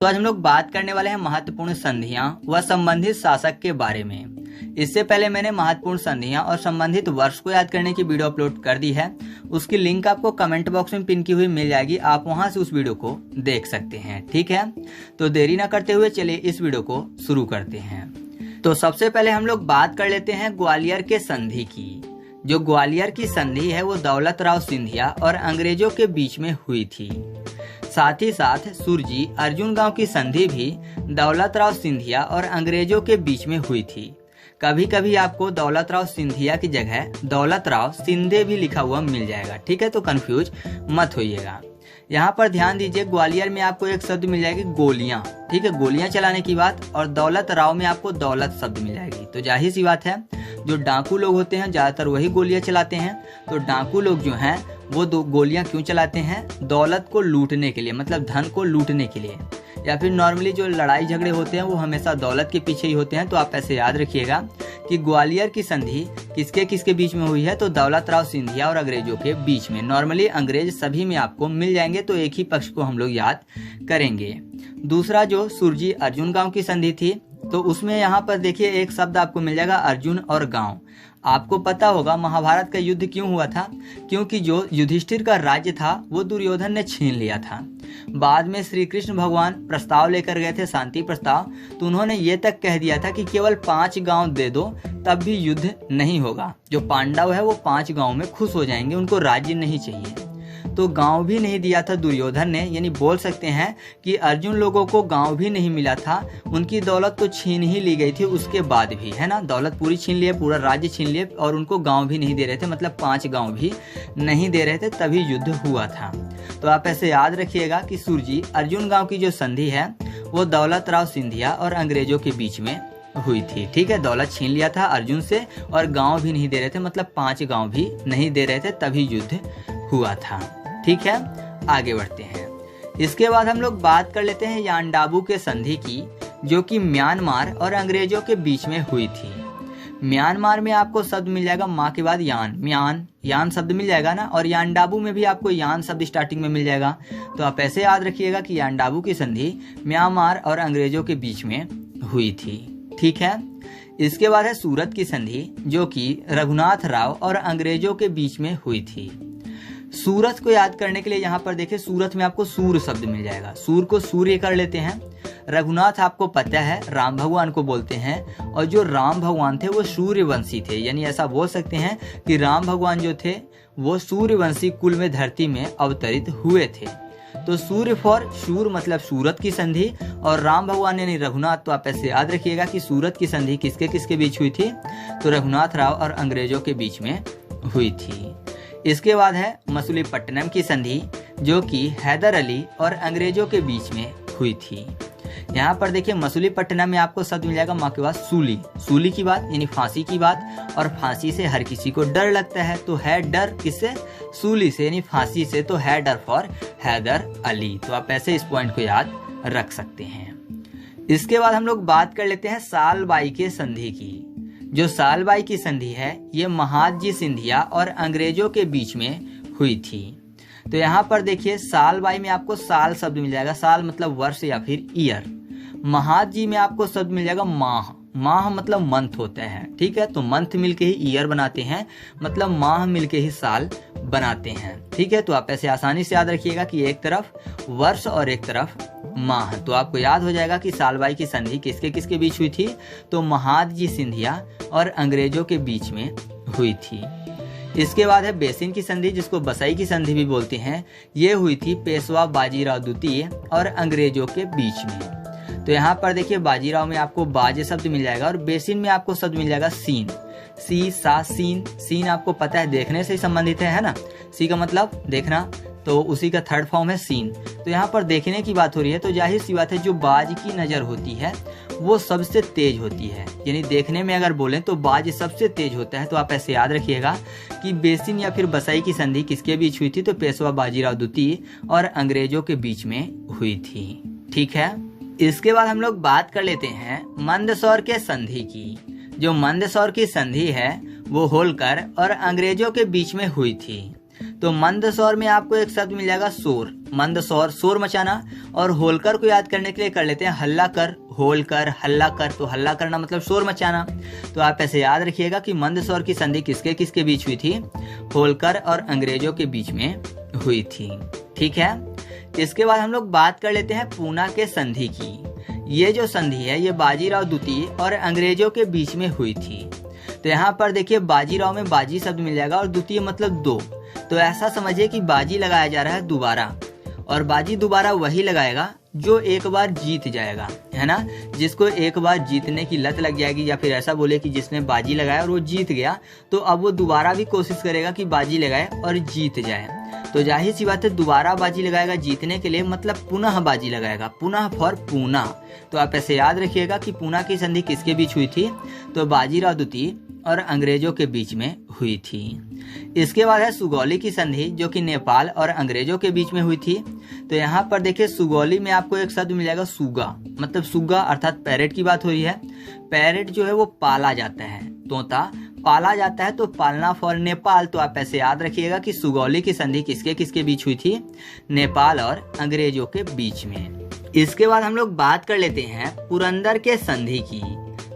तो आज हम लोग बात करने वाले हैं महत्वपूर्ण संधियां व संबंधित शासक के बारे में। इससे पहले मैंने महत्वपूर्ण संधियां और संबंधित वर्ष को याद करने की वीडियो अपलोड कर दी है। उसकी लिंक आपको कमेंट बॉक्स में पिन की हुई मिल जाएगी, आप वहां से उस वीडियो को देख सकते हैं। ठीक है, तो देरी न करते हुए चलिए इस वीडियो को शुरू करते हैं। तो सबसे पहले हम लोग बात कर लेते हैं ग्वालियर के संधि की। जो ग्वालियर की संधि है वो दौलत राव सिंधिया और अंग्रेजों के बीच में हुई थी। साथ ही साथ सुरजी अर्जुन गांव की संधि भी दौलत राव सिंधिया और अंग्रेजों के बीच में हुई थी। कभी कभी आपको दौलत राव सिंधिया की जगह दौलत राव सिंधे भी लिखा हुआ मिल जाएगा। ठीक है, तो कंफ्यूज मत होइएगा। यहाँ पर ध्यान दीजिए, ग्वालियर में आपको एक शब्द मिल जाएगी गोलियां। ठीक है, गोलियां चलाने की बात, और दौलत राव में आपको दौलत शब्द मिल जाएगी। तो जाहिर सी बात है, जो डाकू लोग होते हैं ज्यादातर वही गोलियां चलाते हैं। तो डाकू लोग जो हैं वो दो गोलियां क्यों चलाते हैं? दौलत को लूटने के लिए, मतलब धन को लूटने के लिए। या फिर नॉर्मली जो लड़ाई झगड़े होते हैं वो हमेशा दौलत के पीछे ही होते हैं। तो आप ऐसे याद रखिएगा कि ग्वालियर की संधि किसके किसके बीच में हुई है? तो दौलत राव सिंधिया और अंग्रेजों के बीच में। नॉर्मली अंग्रेज सभी में आपको मिल जाएंगे, तो एक ही पक्ष को हम लोग याद करेंगे। दूसरा जो सुरजी अर्जुन गांव की संधि थी, तो उसमें यहाँ पर देखिए एक शब्द आपको मिल जाएगा अर्जुन और गांव। आपको पता होगा महाभारत का युद्ध क्यों हुआ था? क्योंकि जो युधिष्ठिर का राज्य था वो दुर्योधन ने छीन लिया था। बाद में श्री कृष्ण भगवान प्रस्ताव लेकर गए थे, शांति प्रस्ताव, तो उन्होंने ये तक कह दिया था कि केवल 5 गांव दे दो तब भी युद्ध नहीं होगा। जो पांडव है वो 5 गांव में खुश हो जाएंगे, उनको राज्य नहीं चाहिए। तो गांव भी नहीं दिया था दुर्योधन ने, यानी बोल सकते हैं कि अर्जुन लोगों को गांव भी नहीं मिला था। उनकी दौलत तो छीन ही ली गई थी उसके बाद भी, है ना। दौलत पूरी छीन लिए, पूरा राज्य छीन लिए, और उनको गांव भी नहीं दे रहे थे, मतलब 5 गांव भी नहीं दे रहे थे, तभी युद्ध हुआ था। तो आप ऐसे याद रखिएगा कि सुरजी अर्जुन गांव की जो संधि है वो दौलत राव सिंधिया और अंग्रेजों के बीच में हुई थी। ठीक है, दौलत छीन लिया था अर्जुन से और गांव भी नहीं दे रहे थे, मतलब 5 गांव भी नहीं दे रहे थे, तभी युद्ध हुआ था। ठीक है, आगे बढ़ते हैं। इसके बाद हम लोग बात कर लेते हैं यांडाबू के संधि की, जो कि म्यांमार और अंग्रेजों के बीच में हुई थी। म्यांमार में आपको शब्द मिल जाएगा माँ के बाद यान, यान शब्द मिल जाएगा ना, और यांडाबू में भी आपको यान शब्द स्टार्टिंग में मिल जाएगा। तो आप ऐसे याद रखिएगा कि यांडाबू की संधि म्यांमार और अंग्रेजों के बीच में हुई थी। ठीक है, इसके बाद है सूरत की संधि, जो कि रघुनाथ राव और अंग्रेजों के बीच में हुई थी। सूरत को याद करने के लिए यहाँ पर देखिए, सूरत में आपको सूर शब्द मिल जाएगा। सूर को सूर्य कर लेते हैं। रघुनाथ आपको पता है राम भगवान को बोलते हैं, और जो राम भगवान थे वो सूर्यवंशी थे, यानी ऐसा बोल सकते हैं कि राम भगवान जो थे वो सूर्यवंशी कुल में धरती में अवतरित हुए थे। तो सूर्य फॉर शूर मतलब सूरत की संधि, और राम भगवान यानी रघुनाथ। तो आप ऐसे याद रखिएगा कि सूरत की संधि किसके किसके बीच हुई थी? तो रघुनाथ राव और अंग्रेजों के बीच में हुई थी। इसके बाद है मसूलीपट्टनम की संधि, जो कि हैदर अली और अंग्रेजों के बीच में हुई थी। यहाँ पर देखिए मसूलीपट्टनम में आपको शब्द मिल जाएगा माँ के बाद सूली, सूली की बात यानी फांसी की बात, और फांसी से हर किसी को डर लगता है, तो है डर किससे? सूली से, यानी फांसी से, तो है डर फॉर हैदर अली। तो आप ऐसे इस पॉइंट को याद रख सकते हैं। इसके बाद हम लोग बात कर लेते हैं सालबाई के संधि की। जो सालबाई की संधि है ये महादजी सिंधिया और अंग्रेजों के बीच में हुई थी। तो यहाँ पर देखिए सालबाई में आपको साल शब्द मिल जाएगा, साल मतलब वर्ष या फिर ईयर। महादजी में आपको शब्द मिल जाएगा माह, माह मतलब मंथ होता है। ठीक है, तो मंथ मिलके ही ईयर बनाते हैं, मतलब माह मिलके ही साल बनाते हैं। ठीक है, तो आप ऐसे आसानी से याद रखिएगा कि एक तरफ वर्ष और एक तरफ माह। तो आपको याद हो जाएगा कि सालबाई की संधि किसके किसके बीच हुई थी? तो महादजी सिंधिया और अंग्रेजों के बीच में हुई थी। इसके बाद है बेसिन की संधि, जिसको बसाई की संधि भी बोलते हैं। ये हुई थी पेशवा बाजीराव द्वितीय और अंग्रेजों के बीच में। तो यहाँ पर देखिए बाजीराव में आपको बाज शब्द मिल जाएगा, और बेसिन में आपको शब्द मिल जाएगा सीन, सी सा सीन। सीन आपको पता है देखने से ही संबंधित है ना, सी का मतलब देखना, तो उसी का थर्ड फॉर्म है सीन। तो यहाँ पर देखने की बात हो रही है, तो जाहिर सी बात है जो बाज की नज़र होती है वो सबसे तेज होती है, यानी देखने में अगर बोलें तो बाज सबसे तेज होता है। तो आप ऐसे याद रखिएगा कि बेसिन या फिर बसाई की संधि किसके बीच हुई थी? तो पेशवा बाजीराव द्वितीय और अंग्रेजों के बीच में हुई थी। ठीक है, इसके बाद हम लोग बात कर लेते हैं मंदसौर के संधि की। जो मंदसौर की संधि है वो होलकर और अंग्रेजों के बीच में हुई थी। तो मंदसौर में आपको एक शब्द मिल जाएगा शोर, मंदसौर शोर मचाना। और होलकर को याद करने के लिए कर लेते हैं हल्ला कर, होलकर हल्ला कर, तो हल्ला करना मतलब शोर मचाना। तो आप ऐसे याद रखिएगा कि मंदसौर की संधि किसके किसके बीच हुई थी, होलकर और अंग्रेजों के बीच में हुई थी। ठीक है, इसके बाद हम लोग बात कर लेते हैं पूना के संधि की। ये जो संधि है ये बाजीराव द्वितीय और अंग्रेजों के बीच में हुई थी। तो यहाँ पर देखिए बाजीराव में बाजी शब्द मिल जाएगा और द्वितीय मतलब दो। तो ऐसा समझिए कि बाजी लगाया जा रहा है दोबारा, और बाजी दोबारा वही लगाएगा जो एक बार जीत जाएगा, है ना। जिसको एक बार जीतने की लत लग जाएगी, या फिर ऐसा बोले कि जिसने बाजी लगाया और वो जीत गया, तो अब वो दोबारा भी कोशिश करेगा कि बाजी लगाए और जीत जाए। तो जाहिर सी बात है दोबारा बाजी लगाएगा जीतने के लिए, मतलब पुनः बाजी लगाएगा, पुनः फॉर पूना। तो आप ऐसे याद रखिएगा कि पूना की संधि किसके बीच हुई थी, तो बाजीराव द्वितीय और अंग्रेजों के बीच में हुई थी। इसके बाद है सुगौली की संधि, जो कि नेपाल और अंग्रेजों के बीच में हुई थी। तो यहाँ पर देखिए सुगौली में आपको एक शब्द मिलेगा सुगा, मतलब सुगा अर्थात पैरेट की बात हो रही है। पैरेट जो है वो पाला जाता है, तोता पाला जाता है, तो पालना फॉर नेपाल। तो आप ऐसे याद रखिएगा कि सुगौली की संधि किसके किसके बीच हुई थी, नेपाल और अंग्रेजों के बीच में। इसके बाद हम लोग बात कर लेते हैं पुरंदर के संधि की।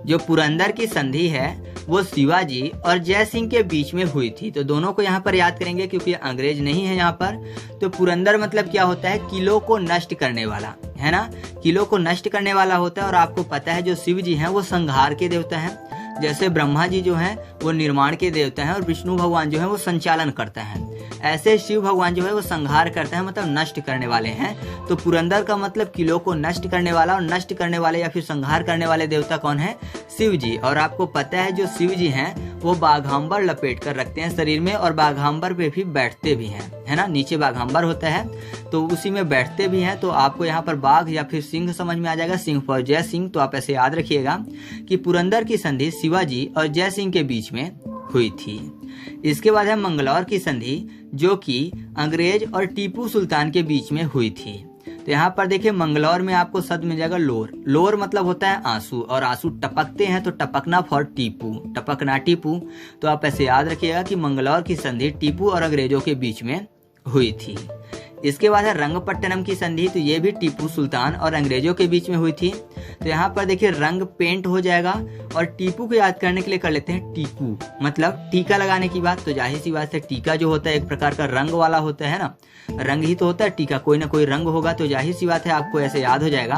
जो पुरंदर की संधि है वो शिवाजी और जय सिंह के बीच में हुई थी। तो दोनों को यहाँ पर याद करेंगे क्योंकि अंग्रेज नहीं है यहाँ पर। तो पुरंदर मतलब क्या होता है, किलों को नष्ट करने वाला, है ना, किलों को नष्ट करने वाला होता है। और आपको पता है जो शिव जी हैं वो संहार के देवता हैं, जैसे ब्रह्मा जी जो हैं वो निर्माण के देवता हैं और विष्णु भगवान जो है वो संचालन करता है, ऐसे शिव भगवान जो है वो संहार करते हैं, मतलब नष्ट करने वाले हैं। तो पुरंदर का मतलब किलों को नष्ट करने वाला, और नष्ट करने वाले या फिर संहार करने वाले देवता कौन है, शिव जी। और आपको पता है जो शिव जी हैं वो बाघांबर लपेट कर रखते हैं शरीर में, और बाघांबर पे भी बैठते भी हैं, है ना, नीचे बाघांबर होता है तो उसी में बैठते भी हैं। तो आपको यहाँ पर बाघ या फिर सिंह समझ में आ जाएगा, सिंह फॉर जय सिंह। तो आप ऐसे याद रखिएगा कि पुरंदर की संधि शिवाजी और जय सिंह के बीच में हुई थी। इसके बाद है मंगलौर की संधि, जो कि अंग्रेज और टीपू सुल्तान के बीच में हुई थी। तो यहाँ पर देखिए मंगलौर में आपको शब्द मिल जाएगा लोर। लोर मतलब होता है आंसू, और आंसू टपकते हैं तो टपकना फॉर टीपू, टपकना टीपू। तो आप ऐसे याद रखिएगा कि मंगलौर की संधि टीपू और अंग्रेजों के बीच में हुई थी। इसके बाद है रंगपट्टनम की संधि। तो ये भी टीपू सुल्तान और अंग्रेजों के बीच में हुई थी। तो यहाँ पर देखिए रंग पेंट हो जाएगा, और टीपू को याद करने के लिए कर लेते हैं टीकू, मतलब टीका लगाने की बात। तो जाहिर सी बात है टीका जो होता है एक प्रकार का रंग वाला होता है ना, रंग ही तो होता है, टीका कोई ना कोई रंग होगा। तो जाहिर सी बात है आपको ऐसे याद हो जाएगा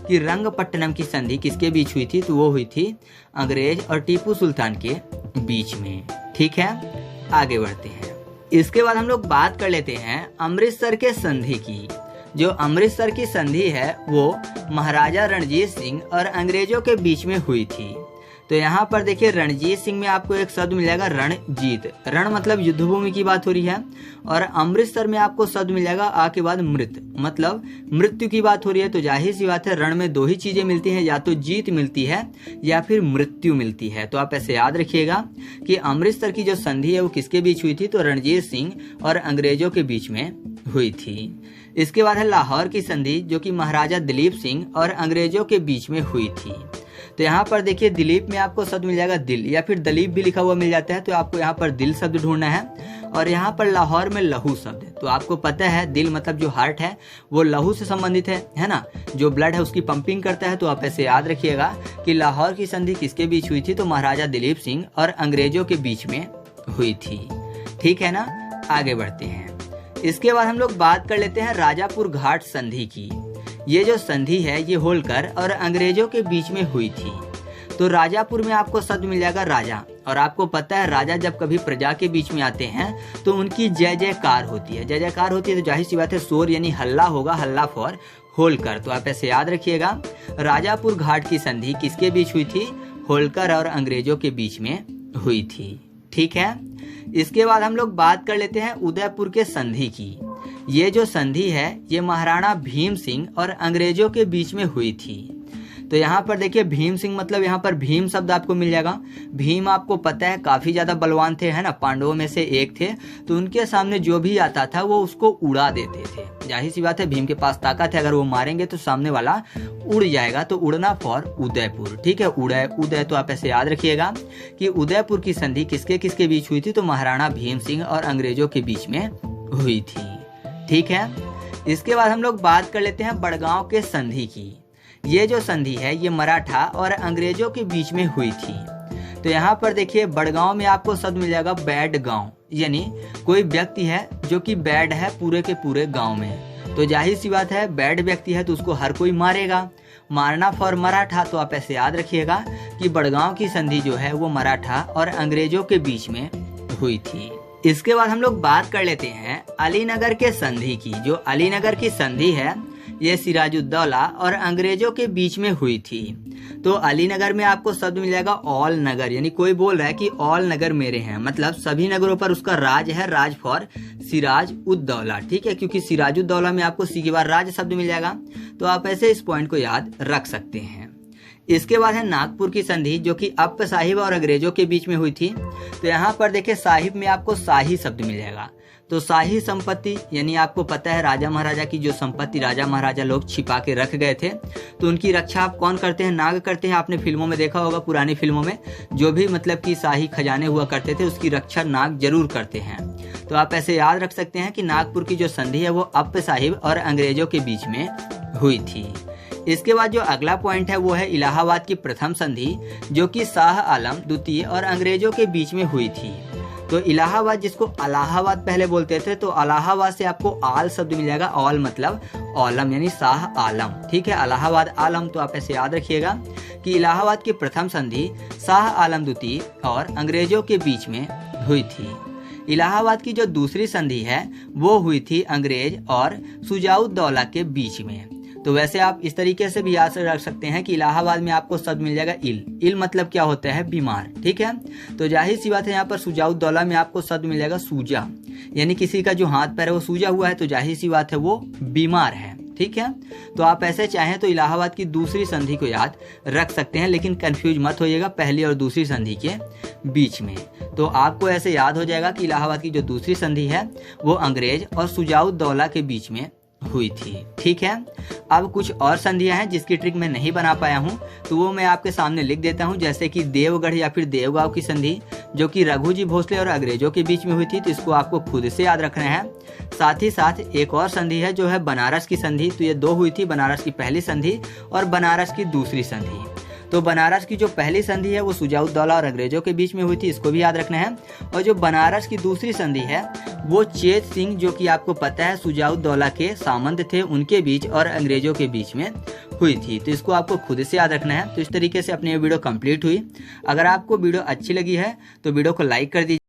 कि रंगपट्टनम की संधि किसके बीच हुई थी, तो वो हुई थी अंग्रेज और टीपू सुल्तान के बीच में। ठीक है, आगे बढ़ते हैं। इसके बाद हम लोग बात कर लेते हैं अमृतसर के संधि की। जो अमृतसर की संधि है वो महाराजा रणजीत सिंह और अंग्रेजों के बीच में हुई थी। तो यहाँ पर देखिए रणजीत सिंह में आपको एक शब्द मिल जाएगा रणजीत, रण मतलब युद्धभूमि की बात हो रही है। और अमृतसर में आपको शब्द मिल जाएगा आ के बाद मृत, मतलब मृत्यु की बात हो रही है। तो जाहिर सी बात है रण में दो ही चीजें मिलती हैं, या तो जीत मिलती है या फिर मृत्यु मिलती है। तो आप ऐसे याद रखिएगा कि अमृतसर की जो संधि है वो किसके बीच हुई थी, तो रणजीत सिंह और अंग्रेजों के बीच में हुई थी। इसके बाद है लाहौर की संधि, जो कि महाराजा दिलीप सिंह और अंग्रेजों के बीच में हुई थी। तो यहाँ पर देखिए दिलीप में आपको शब्द मिल जाएगा दिल, या फिर दलीप भी लिखा हुआ मिल जाता है। तो आपको यहाँ पर दिल शब्द ढूंढना है, और यहाँ पर लाहौर में लहू शब्द है। तो आपको पता है दिल मतलब जो हार्ट है वो लहू से संबंधित है ना, जो ब्लड है उसकी पंपिंग करता है। तो आप ऐसे याद रखिएगा कि लाहौर की संधि किसके बीच हुई थी, तो महाराजा दिलीप सिंह और अंग्रेजों के बीच में हुई थी। ठीक है ना, आगे बढ़ते हैं। इसके बाद हम लोग बात कर लेते हैं राजापुर घाट संधि की। ये जो संधि है ये होलकर और अंग्रेजों के बीच में हुई थी। तो राजापुर में आपको शब्द मिल जाएगा राजा, और आपको पता है राजा जब कभी प्रजा के बीच में आते हैं तो उनकी जय जयकार होती है। जय जयकार होती है तो जाहिर सी बात है शोर यानी हल्ला होगा, हल्ला फॉर होलकर। तो आप ऐसे याद रखिएगा राजापुर घाट की संधि किसके बीच हुई थी, होलकर और अंग्रेजों के बीच में हुई थी। ठीक है, इसके बाद हम लोग बात कर लेते हैं उदयपुर के संधि की। ये जो संधि है ये महाराणा भीम सिंह और अंग्रेजों के बीच में हुई थी। तो यहाँ पर देखिए भीम सिंह मतलब यहाँ पर भीम शब्द आपको मिल जाएगा। भीम आपको पता है काफी ज्यादा बलवान थे, है ना, पांडवों में से एक थे। तो उनके सामने जो भी आता था वो उसको उड़ा देते थे। जाहिर सी बात है भीम के पास ताकत है, अगर वो मारेंगे तो सामने वाला उड़ जाएगा। तो उड़ना फॉर उदयपुर। ठीक है, उदय उदय। तो आप ऐसे याद रखिएगा कि उदयपुर की संधि किसके किसके बीच हुई थी, तो महाराणा भीम सिंह और अंग्रेजों के बीच में हुई थी। ठीक है, इसके बाद हम लोग बात कर लेते हैं बड़गांव के संधि की। ये जो संधि है ये मराठा और अंग्रेजों के बीच में हुई थी। तो यहाँ पर देखिए बड़गांव में आपको शब्द मिल जाएगा बैड गांव, यानी कोई व्यक्ति है जो कि बैड है पूरे के पूरे गांव में। तो जाहिर सी बात है बैड व्यक्ति है तो उसको हर कोई मारेगा। मारना फॉर मराठा, तो आप ऐसे याद रखिएगा कि बड़गांव की संधि जो है वो मराठा और अंग्रेजों के बीच में हुई थी। इसके बाद हम लोग बात कर लेते हैं अलीनगर के संधि की। जो अलीनगर की संधि है ये सिराजुद्दौला और अंग्रेजों के बीच में हुई थी। तो अलीनगर में आपको शब्द मिल जाएगा ऑल नगर, यानी कोई बोल रहा है कि ऑल नगर मेरे हैं, मतलब सभी नगरों पर उसका राज है, राज फॉर सिराज उद्दौला। ठीक है, क्योंकि सिराजुद्दौला में आपको सी के बाद राज शब्द मिल जाएगा। तो आप ऐसे इस पॉइंट को याद रख सकते हैं। इसके बाद है नागपुर की संधि जो कि अप्प साहिब और अंग्रेजों के बीच में हुई थी। तो यहाँ पर देखिए साहिब में आपको शाही शब्द मिल जाएगा। तो शाही संपत्ति यानी आपको पता है राजा महाराजा की जो संपत्ति राजा महाराजा लोग छिपा के रख गए थे, तो उनकी रक्षा आप कौन करते हैं? नाग करते हैं। आपने फिल्मों में देखा होगा, पुरानी फिल्मों में जो भी मतलब कि शाही खजाने हुआ करते थे उसकी रक्षा नाग जरूर करते हैं। तो आप ऐसे याद रख सकते हैं कि नागपुर की जो संधि है वो अप्प साहिब और अंग्रेजों के बीच में हुई थी। इसके बाद जो अगला पॉइंट है वो है इलाहाबाद की प्रथम संधि जो कि शाह आलम द्वितीय और अंग्रेजों के बीच में हुई थी। तो इलाहाबाद जिसको अलाहाबाद पहले बोलते थे, तो अलाहाबाद से आपको आल शब्द मिल जाएगा। ऑल मतलब औलम यानी शाह आलम। ठीक है, अलाहाबाद आलम। तो आप ऐसे याद रखिएगा कि इलाहाबाद की प्रथम संधि शाह आलम द्वितीय और अंग्रेजों के बीच में हुई थी। इलाहाबाद की जो दूसरी संधि है वो हुई थी अंग्रेज और शुजाउद्दौला के बीच में। तो वैसे आप इस तरीके से भी याद रख सकते हैं कि इलाहाबाद में आपको शब्द मिल जाएगा इल मतलब क्या होता है? बीमार। ठीक है, तो जाहिर सी बात है यहाँ पर शुजाउद्दौला में आपको शब्द मिल जाएगा सूजा, यानी किसी का जो हाथ पैर है वो सूजा हुआ है, तो जाहिर सी बात है वो बीमार है। ठीक है, तो आप ऐसे चाहें तो इलाहाबाद की दूसरी संधि को याद रख सकते हैं, लेकिन कंफ्यूज मत होइएगा पहली और दूसरी संधि के बीच में। तो आपको ऐसे याद हो जाएगा कि इलाहाबाद की जो दूसरी संधि है वो अंग्रेज और शुजाउद्दौला के बीच में हुई थी। ठीक है, अब कुछ और संधियां हैं जिसकी ट्रिक मैं नहीं बना पाया हूं, तो वो मैं आपके सामने लिख देता हूं। जैसे कि देवगढ़ या फिर देवगांव की संधि जो कि रघुजी भोसले और अंग्रेजों के बीच में हुई थी, तो इसको आपको खुद से याद रखना है। साथ ही साथ एक और संधि है जो है बनारस की संधि। तो ये दो हुई थी, बनारस की पहली संधि और बनारस की दूसरी संधि। तो बनारस की जो पहली संधि है वो शुजाउद्दौला और अंग्रेजों के बीच में हुई थी, इसको भी याद रखना है। और जो बनारस की दूसरी संधि है वो चेत सिंह जो कि आपको पता है शुजाउद्दौला के सामंत थे, उनके बीच और अंग्रेजों के बीच में हुई थी। तो इसको आपको खुद से याद रखना है। तो इस तरीके से अपनी वीडियो कंप्लीट हुई। अगर आपको वीडियो अच्छी लगी है तो वीडियो को लाइक कर दीजिए।